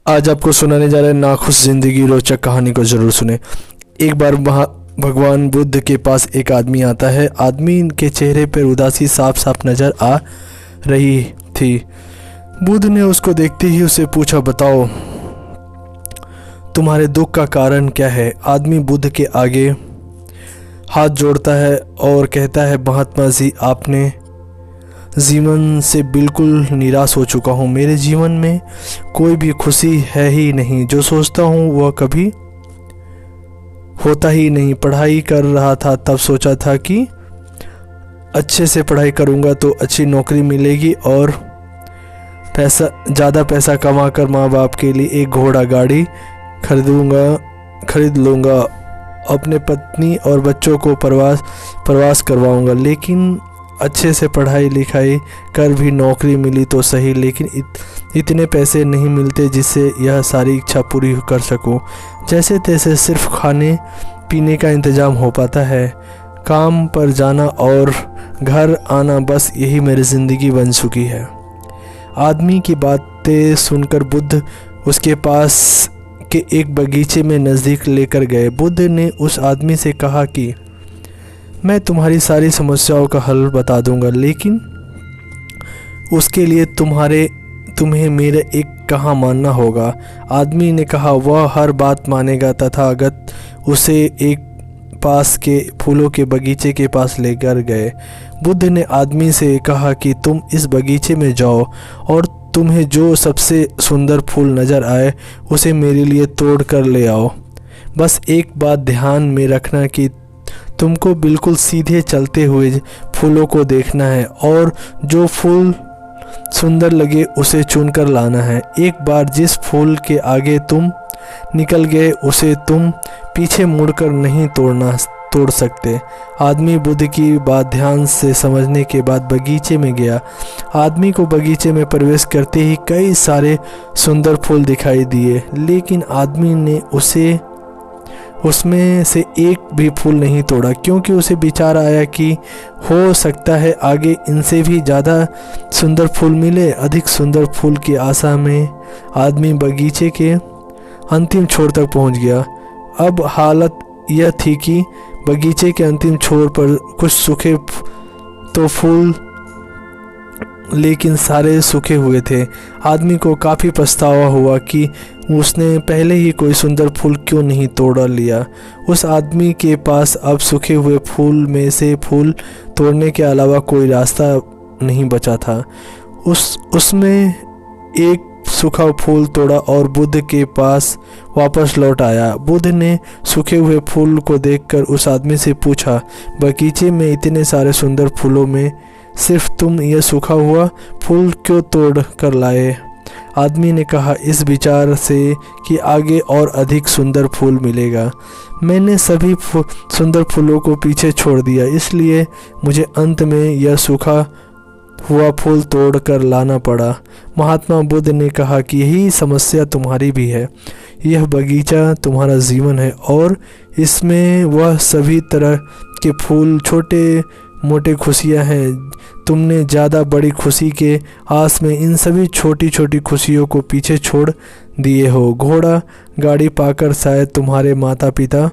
आज आपको सुनाने जा रहे हैं नाखुश ज़िंदगी रोचक कहानी को ज़रूर सुने। एक बार भगवान बुद्ध के पास एक आदमी आता है। आदमी के चेहरे पर उदासी साफ साफ नज़र आ रही थी। बुद्ध ने उसको देखते ही उसे पूछा, बताओ तुम्हारे दुख का कारण क्या है। आदमी बुद्ध के आगे हाथ जोड़ता है और कहता है, महात्मा जी, आपने जीवन से बिल्कुल निराश हो चुका हूँ। मेरे जीवन में कोई भी खुशी है ही नहीं। जो सोचता हूँ वह कभी होता ही नहीं। पढ़ाई कर रहा था तब सोचा था कि अच्छे से पढ़ाई करूँगा तो अच्छी नौकरी मिलेगी और ज़्यादा पैसा कमा कर माँ बाप के लिए एक घोड़ा गाड़ी खरीद लूँगा। अपने पत्नी और बच्चों को प्रवास करवाऊँगा। लेकिन अच्छे से पढ़ाई लिखाई कर भी नौकरी मिली तो सही, लेकिन इतने पैसे नहीं मिलते जिससे यह सारी इच्छा पूरी कर सकूं। जैसे तैसे सिर्फ खाने पीने का इंतज़ाम हो पाता है। काम पर जाना और घर आना, बस यही मेरी ज़िंदगी बन चुकी है। आदमी की बातें सुनकर बुद्ध उसके पास के एक बगीचे में नज़दीक लेकर गए। बुद्ध ने उस आदमी से कहा कि मैं तुम्हारी सारी समस्याओं का हल बता दूंगा, लेकिन उसके लिए तुम्हें मेरे एक कहा मानना होगा। आदमी ने कहा, वह हर बात मानेगा। तथागत उसे एक पास के फूलों के बगीचे के पास लेकर गए। बुद्ध ने आदमी से कहा कि तुम इस बगीचे में जाओ और तुम्हें जो सबसे सुंदर फूल नज़र आए उसे मेरे लिए तोड़ कर ले आओ। बस एक बात ध्यान में रखना कि तुमको बिल्कुल सीधे चलते हुए फूलों को देखना है और जो फूल सुंदर लगे उसे चुनकर लाना है। एक बार जिस फूल के आगे तुम निकल गए उसे तुम पीछे मुड़कर नहीं तोड़ सकते। आदमी बुद्ध की बात ध्यान से समझने के बाद बगीचे में गया। आदमी को बगीचे में प्रवेश करते ही कई सारे सुंदर फूल दिखाई दिए, लेकिन आदमी ने उसमें से एक भी फूल नहीं तोड़ा, क्योंकि उसे विचार आया कि हो सकता है आगे इनसे भी ज़्यादा सुंदर फूल मिले। अधिक सुंदर फूल की आशा में आदमी बगीचे के अंतिम छोर तक पहुंच गया। अब हालत यह थी कि बगीचे के अंतिम छोर पर कुछ सूखे तो फूल, लेकिन सारे सूखे हुए थे। आदमी को काफ़ी पछतावा हुआ कि उसने पहले ही कोई सुंदर फूल क्यों नहीं तोड़ लिया। उस आदमी के पास अब सूखे हुए फूल में से फूल तोड़ने के अलावा कोई रास्ता नहीं बचा था। उसने एक सूखा फूल तोड़ा और बुद्ध के पास वापस लौट आया। बुद्ध ने सूखे हुए फूल को देखकर उस आदमी से पूछा, बगीचे में इतने सारे सुंदर फूलों में सिर्फ तुम यह सूखा हुआ फूल क्यों तोड़ कर लाए। आदमी ने कहा, इस विचार से कि आगे और अधिक सुंदर फूल मिलेगा, मैंने सभी सुंदर फूलों को पीछे छोड़ दिया, इसलिए मुझे अंत में यह सूखा हुआ फूल तोड़ कर लाना पड़ा। महात्मा बुद्ध ने कहा कि यही समस्या तुम्हारी भी है। यह बगीचा तुम्हारा जीवन है और इसमें वह सभी तरह के फूल, छोटे मोटे खुशियां हैं। तुमने ज़्यादा बड़ी खुशी के आस में इन सभी छोटी छोटी खुशियों को पीछे छोड़ दिए हो। घोड़ा गाड़ी पाकर शायद तुम्हारे माता पिता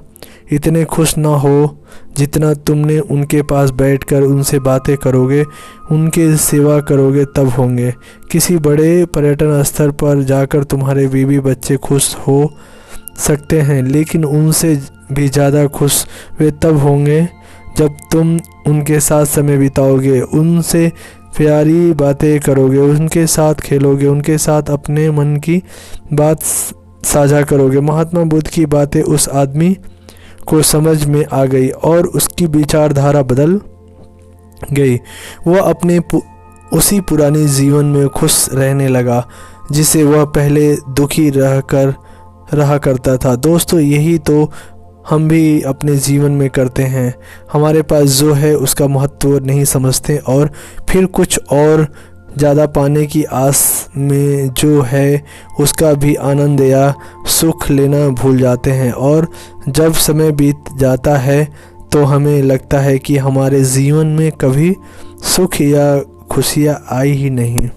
इतने खुश ना हो जितना तुमने उनके पास बैठकर उनसे बातें करोगे, उनके सेवा करोगे तब होंगे। किसी बड़े पर्यटन स्थल पर जाकर तुम्हारे बीवी बच्चे खुश हो सकते हैं, लेकिन उनसे भी ज़्यादा खुश वे तब होंगे जब तुम उनके साथ समय बिताओगे, उनसे प्यारी बातें करोगे, उनके साथ खेलोगे, उनके साथ अपने मन की बात साझा करोगे। महात्मा बुद्ध की बातें उस आदमी को समझ में आ गई और उसकी विचारधारा बदल गई। वह अपने उसी पुराने जीवन में खुश रहने लगा जिसे वह पहले दुखी रहा करता था। दोस्तों, यही तो हम भी अपने जीवन में करते हैं। हमारे पास जो है उसका महत्व नहीं समझते और फिर कुछ और ज़्यादा पाने की आस में जो है उसका भी आनंद या सुख लेना भूल जाते हैं। और जब समय बीत जाता है तो हमें लगता है कि हमारे जीवन में कभी सुख या खुशियाँ आई ही नहीं।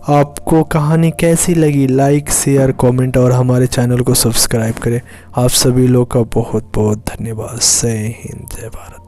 आपको कहानी कैसी लगी, लाइक शेयर कमेंट और हमारे चैनल को सब्सक्राइब करें। आप सभी लोग का बहुत बहुत धन्यवाद। जय हिंद, जय भारत।